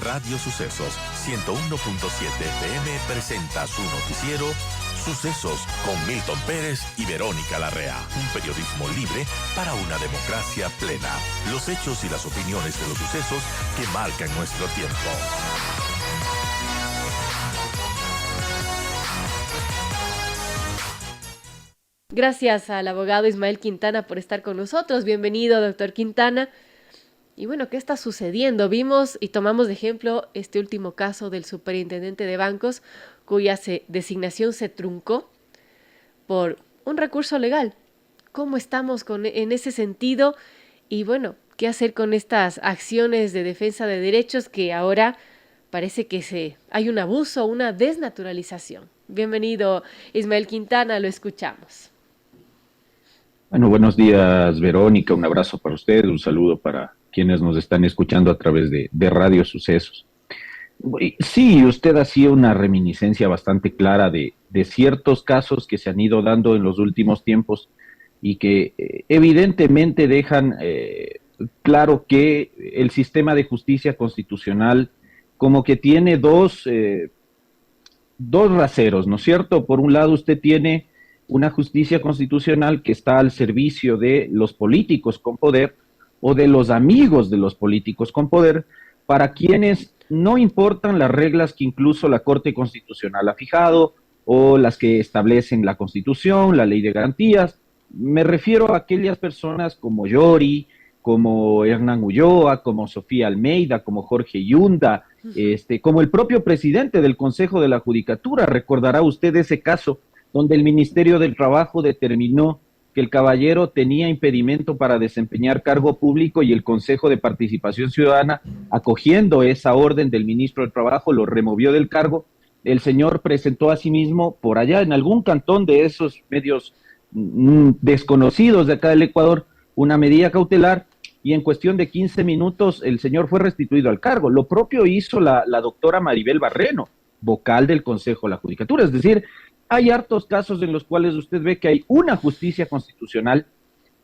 Radio Sucesos 101.7 FM presenta su noticiero Sucesos con Milton Pérez y Verónica Larrea. Un periodismo libre para una democracia plena. Los hechos y las opiniones de los sucesos que marcan nuestro tiempo. Gracias al abogado Ismael Quintana por estar con nosotros. Bienvenido, doctor Quintana. Y bueno, ¿qué está sucediendo? Vimos y tomamos de ejemplo este último caso del superintendente de bancos, cuya designación se truncó por un recurso legal. ¿Cómo estamos en ese sentido? Y bueno, ¿qué hacer con estas acciones de defensa de derechos que ahora parece que hay un abuso, una desnaturalización? Bienvenido, Ismael Quintana, lo escuchamos. Bueno, buenos días, Verónica. Un abrazo para usted, un saludo para quienes nos están escuchando a través de Radio Sucesos. Sí, usted hacía una reminiscencia bastante clara de ciertos casos que se han ido dando en los últimos tiempos y que evidentemente dejan claro que el sistema de justicia constitucional como que tiene dos raseros, ¿no es cierto? Por un lado, usted tiene una justicia constitucional que está al servicio de los políticos con poder o de los amigos de los políticos con poder, para quienes no importan las reglas que incluso la Corte Constitucional ha fijado o las que establecen la Constitución, la Ley de Garantías. Me refiero a aquellas personas como Yori, como Hernán Ulloa, como Sofía Almeida, como Jorge Yunda, como el propio presidente del Consejo de la Judicatura. Recordará usted ese caso donde el Ministerio del Trabajo determinó que el caballero tenía impedimento para desempeñar cargo público y el Consejo de Participación Ciudadana, acogiendo esa orden del ministro del Trabajo, lo removió del cargo. El señor presentó a sí mismo por allá en algún cantón de esos medios desconocidos de acá del Ecuador una medida cautelar y en cuestión de 15 minutos el señor fue restituido al cargo. Lo propio hizo la doctora Maribel Barreno, vocal del Consejo de la Judicatura. Es decir, hay hartos casos en los cuales usted ve que hay una justicia constitucional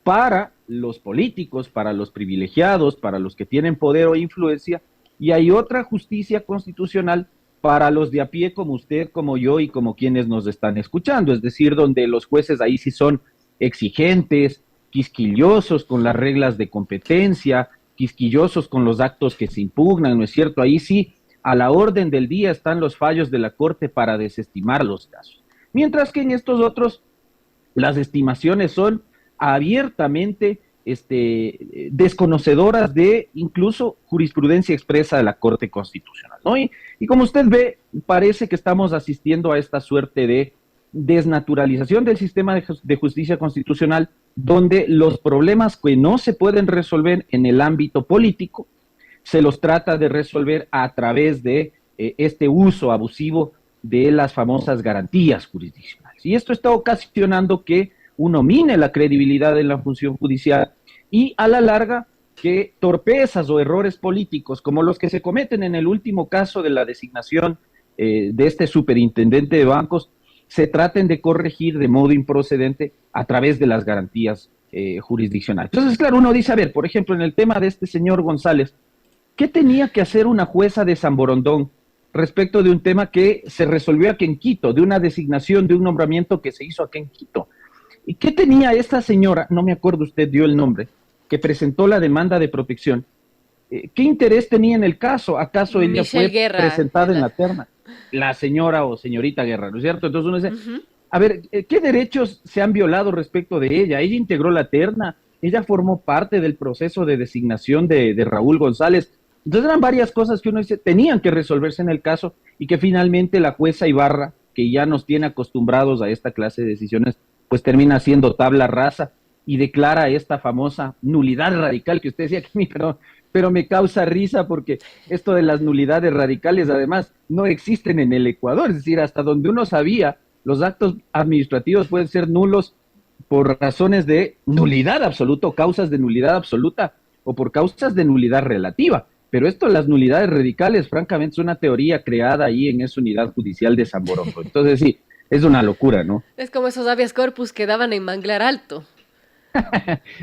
para los políticos, para los privilegiados, para los que tienen poder o influencia, y hay otra justicia constitucional para los de a pie como usted, como yo y como quienes nos están escuchando. Es decir, donde los jueces ahí sí son exigentes, quisquillosos con las reglas de competencia, quisquillosos con los actos que se impugnan, ¿no es cierto? Ahí sí, a la orden del día están los fallos de la Corte para desestimar los casos. Mientras que en estos otros, las estimaciones son abiertamente desconocedoras de incluso jurisprudencia expresa de la Corte Constitucional, ¿no? Y como usted ve, parece que estamos asistiendo a esta suerte de desnaturalización del sistema de justicia constitucional, donde los problemas que no se pueden resolver en el ámbito político, se los trata de resolver a través de este uso abusivo de las famosas garantías jurisdiccionales. Y esto está ocasionando que uno mine la credibilidad de la función judicial y a la larga que torpezas o errores políticos como los que se cometen en el último caso de la designación de este superintendente de bancos se traten de corregir de modo improcedente a través de las garantías jurisdiccionales. Entonces, claro, uno dice, a ver, por ejemplo, en el tema de este señor González, ¿qué tenía que hacer una jueza de San Borondón respecto de un tema que se resolvió aquí en Quito, de una designación, de un nombramiento que se hizo aquí en Quito? ¿Y qué tenía esta señora, no me acuerdo usted dio el nombre, que presentó la demanda de protección? ¿Qué interés tenía en el caso? ¿Acaso ella fue presentada en la terna? La señora o señorita Guerra, ¿no es cierto? Entonces uno dice, a ver, ¿qué derechos se han violado respecto de ella? Ella integró la terna, ella formó parte del proceso de designación de Raúl González. Entonces eran varias cosas que uno dice tenían que resolverse en el caso y que finalmente la jueza Ibarra, que ya nos tiene acostumbrados a esta clase de decisiones, pues termina siendo tabla rasa y declara esta famosa nulidad radical que usted decía que pero me causa risa porque esto de las nulidades radicales además no existen en el Ecuador. Es decir, hasta donde uno sabía, los actos administrativos pueden ser nulos por razones de nulidad absoluta o causas de nulidad absoluta o por causas de nulidad relativa. Pero esto, las nulidades radicales, francamente, es una teoría creada ahí en esa unidad judicial de San Borondón. Entonces, sí, es una locura, ¿no? Es como esos habeas corpus que daban en Manglar Alto.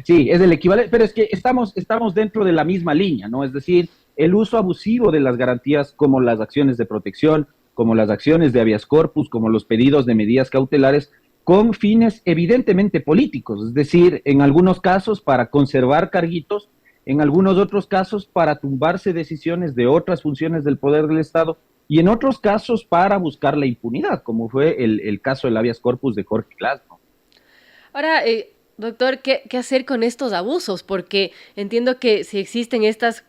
Sí, es el equivalente, pero es que estamos dentro de la misma línea, ¿no? Es decir, el uso abusivo de las garantías como las acciones de protección, como las acciones de habeas corpus, como los pedidos de medidas cautelares, con fines evidentemente políticos, es decir, en algunos casos para conservar carguitos, en algunos otros casos para tumbarse decisiones de otras funciones del poder del Estado y en otros casos para buscar la impunidad, como fue el caso del habeas corpus de Jorge Glass, ¿no? Ahora, doctor, ¿qué hacer con estos abusos? Porque entiendo que si existen estas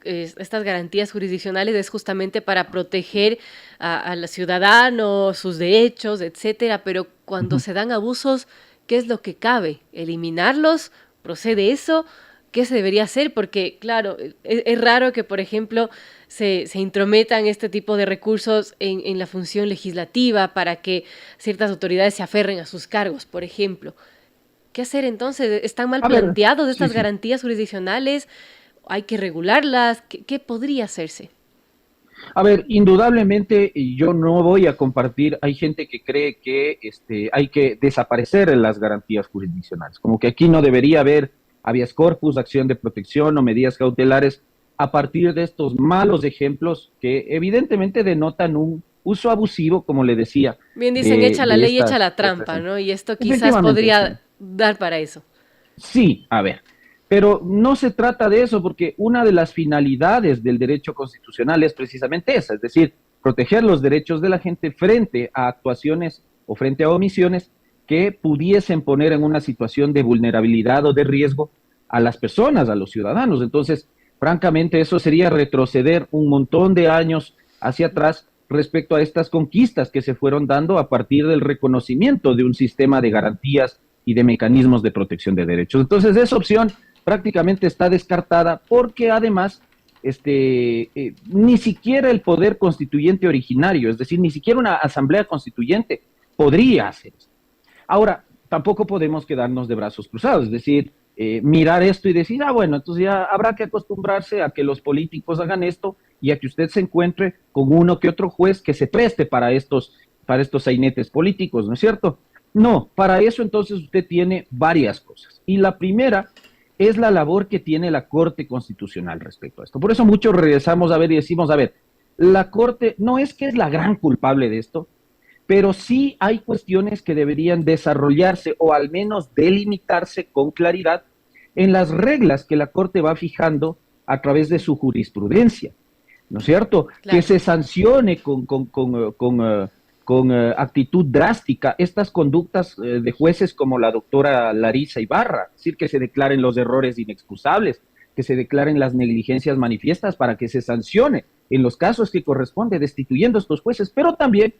garantías jurisdiccionales es justamente para proteger a los ciudadanos, sus derechos, etcétera, pero cuando se dan abusos, ¿qué es lo que cabe? ¿Eliminarlos? ¿Procede eso? ¿Qué se debería hacer? Porque, claro, es raro que, por ejemplo, se intrometan este tipo de recursos en la función legislativa para que ciertas autoridades se aferren a sus cargos, por ejemplo. ¿Qué hacer entonces? ¿Están mal planteados estas garantías jurisdiccionales? ¿Hay que regularlas? ¿Qué podría hacerse? A ver, indudablemente yo no voy a compartir, hay gente que cree que hay que desaparecer en las garantías jurisdiccionales, como que aquí no debería haber habeas corpus, acción de protección o medidas cautelares a partir de estos malos ejemplos que evidentemente denotan un uso abusivo, como le decía. Bien dicen, echa la ley, echa la trampa, ¿no? Y esto quizás podría dar para eso. Sí, a ver, pero no se trata de eso porque una de las finalidades del derecho constitucional es precisamente esa, es decir, proteger los derechos de la gente frente a actuaciones o frente a omisiones que pudiesen poner en una situación de vulnerabilidad o de riesgo a las personas, a los ciudadanos. Entonces, francamente, eso sería retroceder un montón de años hacia atrás respecto a estas conquistas que se fueron dando a partir del reconocimiento de un sistema de garantías y de mecanismos de protección de derechos. Entonces, esa opción prácticamente está descartada porque además ni siquiera el poder constituyente originario, es decir, ni siquiera una asamblea constituyente podría hacer eso. Ahora, tampoco podemos quedarnos de brazos cruzados, es decir, mirar esto y decir, bueno, entonces ya habrá que acostumbrarse a que los políticos hagan esto y a que usted se encuentre con uno que otro juez que se preste para estos sainetes políticos, ¿no es cierto? No, para eso entonces usted tiene varias cosas. Y la primera es la labor que tiene la Corte Constitucional respecto a esto. Por eso muchos regresamos a ver y decimos, a ver, la Corte no es que es la gran culpable de esto, pero sí hay cuestiones que deberían desarrollarse o al menos delimitarse con claridad en las reglas que la Corte va fijando a través de su jurisprudencia, ¿no es cierto? Claro. Que se sancione con actitud drástica estas conductas de jueces como la doctora Larissa Ibarra, es decir, que se declaren los errores inexcusables, que se declaren las negligencias manifiestas para que se sancione en los casos que corresponde destituyendo a estos jueces, pero también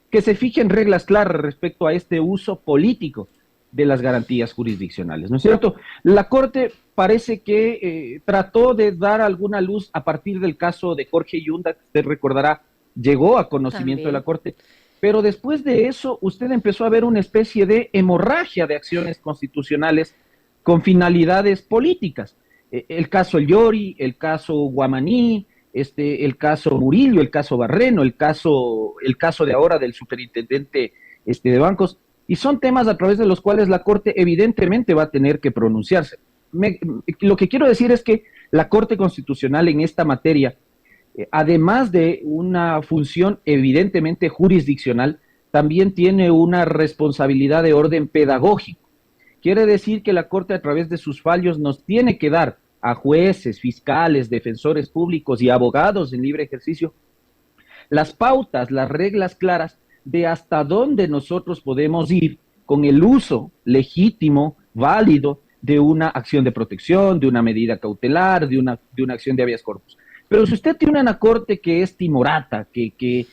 que se fijen reglas claras respecto a este uso político de las garantías jurisdiccionales, ¿no es cierto? La Corte parece que trató de dar alguna luz a partir del caso de Jorge Yunda, que usted recordará, llegó a conocimiento de la Corte, pero después de eso usted empezó a ver una especie de hemorragia de acciones constitucionales con finalidades políticas. El caso El Yori, el caso Guamaní, el caso Murillo, el caso Barreno, el caso de ahora del superintendente de bancos, y son temas a través de los cuales la Corte evidentemente va a tener que pronunciarse. Lo que quiero decir es que la Corte Constitucional en esta materia, además de una función evidentemente jurisdiccional, también tiene una responsabilidad de orden pedagógico. Quiere decir que la Corte a través de sus fallos nos tiene que dar a jueces, fiscales, defensores públicos y abogados en libre ejercicio las pautas, las reglas claras de hasta dónde nosotros podemos ir con el uso legítimo, válido, de una acción de protección, de una medida cautelar, de una acción de habeas corpus. Pero si usted tiene una Corte que es timorata, que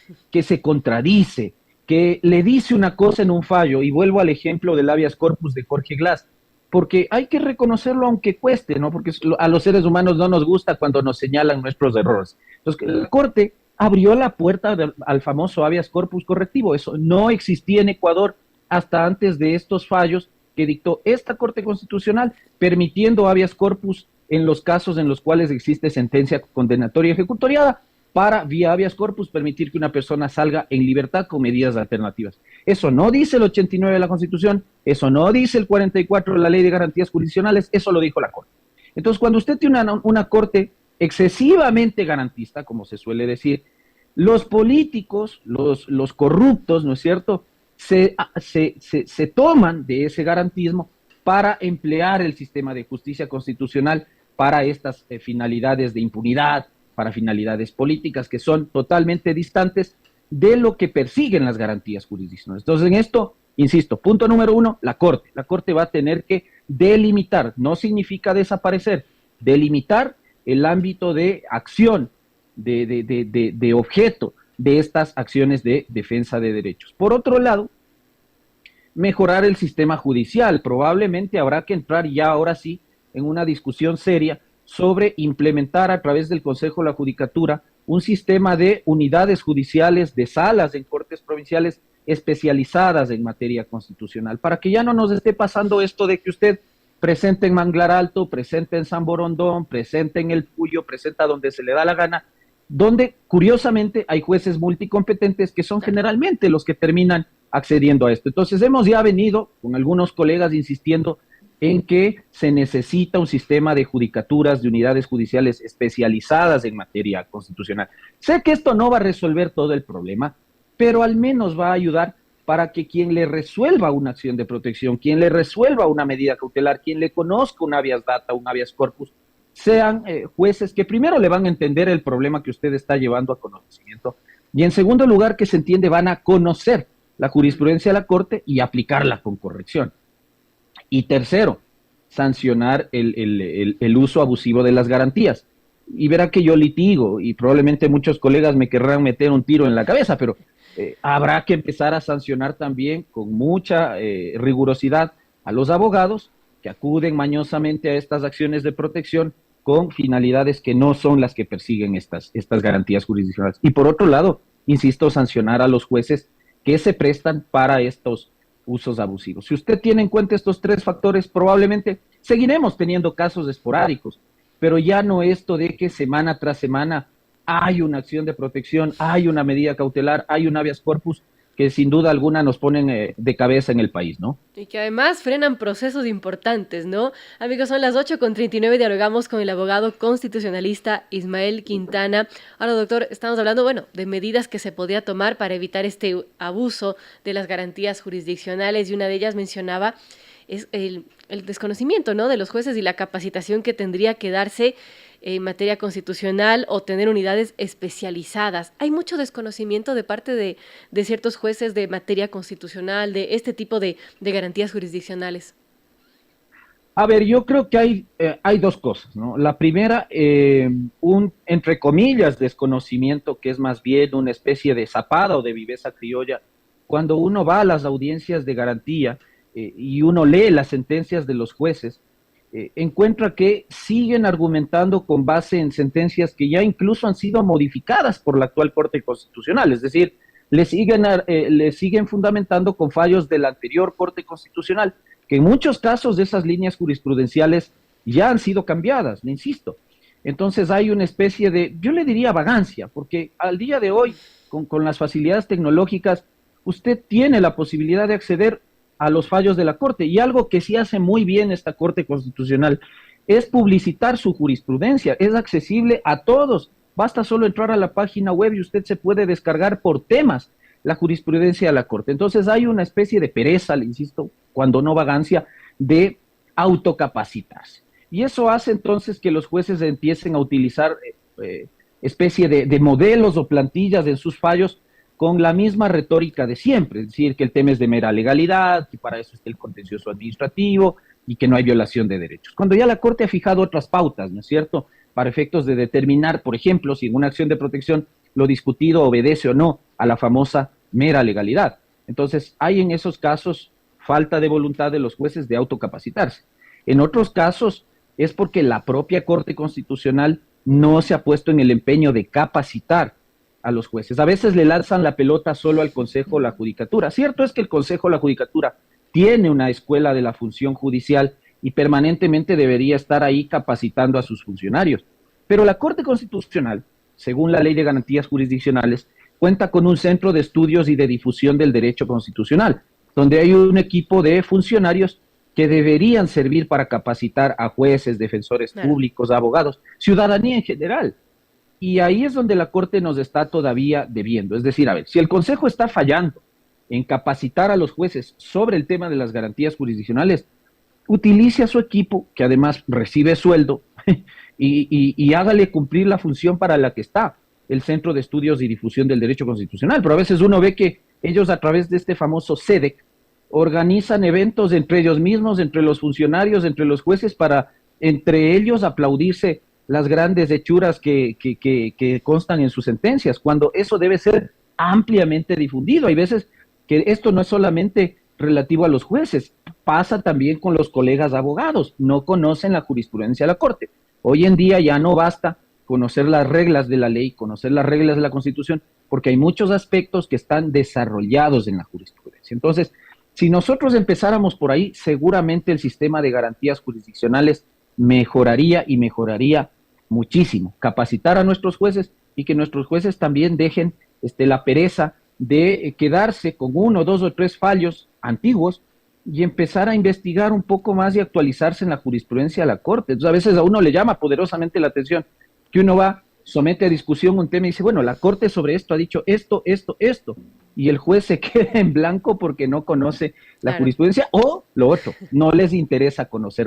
se contradice, que le dice una cosa en un fallo, y vuelvo al ejemplo del habeas corpus de Jorge Glass, porque hay que reconocerlo aunque cueste, ¿no? Porque a los seres humanos no nos gusta cuando nos señalan nuestros errores. Entonces, la Corte abrió la puerta al famoso habeas corpus correctivo. Eso no existía en Ecuador hasta antes de estos fallos que dictó esta Corte Constitucional, permitiendo habeas corpus en los casos en los cuales existe sentencia condenatoria ejecutoriada, para, vía habeas corpus, permitir que una persona salga en libertad con medidas alternativas. Eso no dice el 89 de la Constitución, eso no dice el 44 de la Ley de Garantías Jurisdiccionales, eso lo dijo la Corte. Entonces, cuando usted tiene una Corte excesivamente garantista, como se suele decir, los políticos, los corruptos, ¿no es cierto?, se toman de ese garantismo para emplear el sistema de justicia constitucional para estas finalidades de impunidad, para finalidades políticas que son totalmente distantes de lo que persiguen las garantías jurisdiccionales. Entonces, en esto, insisto, punto número uno, la Corte. La Corte va a tener que delimitar, no significa desaparecer, delimitar el ámbito de acción, de objeto de estas acciones de defensa de derechos. Por otro lado, mejorar el sistema judicial. Probablemente habrá que entrar ya ahora sí en una discusión seria sobre implementar a través del Consejo de la Judicatura un sistema de unidades judiciales, de salas en cortes provinciales especializadas en materia constitucional, para que ya no nos esté pasando esto de que usted presente en Manglar Alto, presente en San Borondón, presente en El Puyo, presenta donde se le da la gana, donde curiosamente hay jueces multicompetentes que son generalmente los que terminan accediendo a esto. Entonces hemos ya venido con algunos colegas insistiendo en que se necesita un sistema de judicaturas, de unidades judiciales especializadas en materia constitucional. Sé que esto no va a resolver todo el problema, pero al menos va a ayudar para que quien le resuelva una acción de protección, quien le resuelva una medida cautelar, quien le conozca un habeas data, un habeas corpus, sean jueces que primero le van a entender el problema que usted está llevando a conocimiento y en segundo lugar que se entiende van a conocer la jurisprudencia de la Corte y aplicarla con corrección. Y tercero, sancionar el uso abusivo de las garantías. Y verá que yo litigo y probablemente muchos colegas me querrán meter un tiro en la cabeza, pero habrá que empezar a sancionar también con mucha rigurosidad a los abogados que acuden mañosamente a estas acciones de protección con finalidades que no son las que persiguen estas garantías jurisdiccionales. Y por otro lado, insisto, sancionar a los jueces que se prestan para estos usos abusivos. Si usted tiene en cuenta estos tres factores, probablemente seguiremos teniendo casos esporádicos, pero ya no esto de que semana tras semana hay una acción de protección, hay una medida cautelar, hay un habeas corpus que sin duda alguna nos ponen de cabeza en el país, ¿no? Y que además frenan procesos importantes, ¿no? Amigos, son las 8:39, dialogamos con el abogado constitucionalista Ismael Quintana. Ahora, doctor, estamos hablando, bueno, de medidas que se podría tomar para evitar este abuso de las garantías jurisdiccionales, y una de ellas mencionaba es el desconocimiento, ¿no?, de los jueces y la capacitación que tendría que darse en materia constitucional o tener unidades especializadas. Hay mucho desconocimiento de parte de ciertos jueces de materia constitucional, de este tipo de garantías jurisdiccionales. A ver, yo creo que hay dos cosas, ¿no? La primera, un, entre comillas, desconocimiento, que es más bien una especie de zapada o de viveza criolla. Cuando uno va a las audiencias de garantía y uno lee las sentencias de los jueces, encuentra que siguen argumentando con base en sentencias que ya incluso han sido modificadas por la actual Corte Constitucional, es decir, le siguen fundamentando con fallos de la anterior Corte Constitucional, que en muchos casos de esas líneas jurisprudenciales ya han sido cambiadas, le insisto. Entonces hay una especie de, yo le diría vagancia, porque al día de hoy, con las facilidades tecnológicas, usted tiene la posibilidad de acceder a los fallos de la Corte, y algo que sí hace muy bien esta Corte Constitucional es publicitar su jurisprudencia, es accesible a todos, basta solo entrar a la página web y usted se puede descargar por temas la jurisprudencia de la Corte. Entonces hay una especie de pereza, le insisto, cuando no vagancia, de autocapacitarse. Y eso hace entonces que los jueces empiecen a utilizar especie de modelos o plantillas en sus fallos con la misma retórica de siempre, es decir, que el tema es de mera legalidad, que para eso está el contencioso administrativo y que no hay violación de derechos. Cuando ya la Corte ha fijado otras pautas, ¿no es cierto?, para efectos de determinar, por ejemplo, si en una acción de protección lo discutido obedece o no a la famosa mera legalidad. Entonces, hay en esos casos falta de voluntad de los jueces de autocapacitarse. En otros casos es porque la propia Corte Constitucional no se ha puesto en el empeño de capacitar a los jueces. A veces le lanzan la pelota solo al Consejo de la Judicatura. Cierto es que el Consejo de la Judicatura tiene una escuela de la función judicial y permanentemente debería estar ahí capacitando a sus funcionarios. Pero la Corte Constitucional, según la Ley de Garantías Jurisdiccionales, cuenta con un centro de estudios y de difusión del derecho constitucional, donde hay un equipo de funcionarios que deberían servir para capacitar a jueces, defensores públicos, abogados, ciudadanía en general. Y ahí es donde la Corte nos está todavía debiendo. Es decir, a ver, si el Consejo está fallando en capacitar a los jueces sobre el tema de las garantías jurisdiccionales, utilice a su equipo, que además recibe sueldo, y hágale cumplir la función para la que está el Centro de Estudios y Difusión del Derecho Constitucional. Pero a veces uno ve que ellos, a través de este famoso CEDEC, organizan eventos entre ellos mismos, entre los funcionarios, entre los jueces, para entre ellos aplaudirse las grandes hechuras que constan en sus sentencias, cuando eso debe ser ampliamente difundido. Hay veces que esto no es solamente relativo a los jueces, pasa también con los colegas abogados, no conocen la jurisprudencia de la Corte. Hoy en día ya no basta conocer las reglas de la ley, conocer las reglas de la Constitución, porque hay muchos aspectos que están desarrollados en la jurisprudencia. Entonces, si nosotros empezáramos por ahí, seguramente el sistema de garantías jurisdiccionales mejoraría y mejoraría muchísimo. Capacitar a nuestros jueces y que nuestros jueces también dejen la pereza de quedarse con 1, 2 o 3 fallos antiguos y empezar a investigar un poco más y actualizarse en la jurisprudencia de la Corte. Entonces, a veces a uno le llama poderosamente la atención que uno va, somete a discusión un tema y dice, bueno, la Corte sobre esto ha dicho esto, esto, esto, y el juez se queda en blanco porque no conoce la jurisprudencia, o lo otro, no les interesa conocer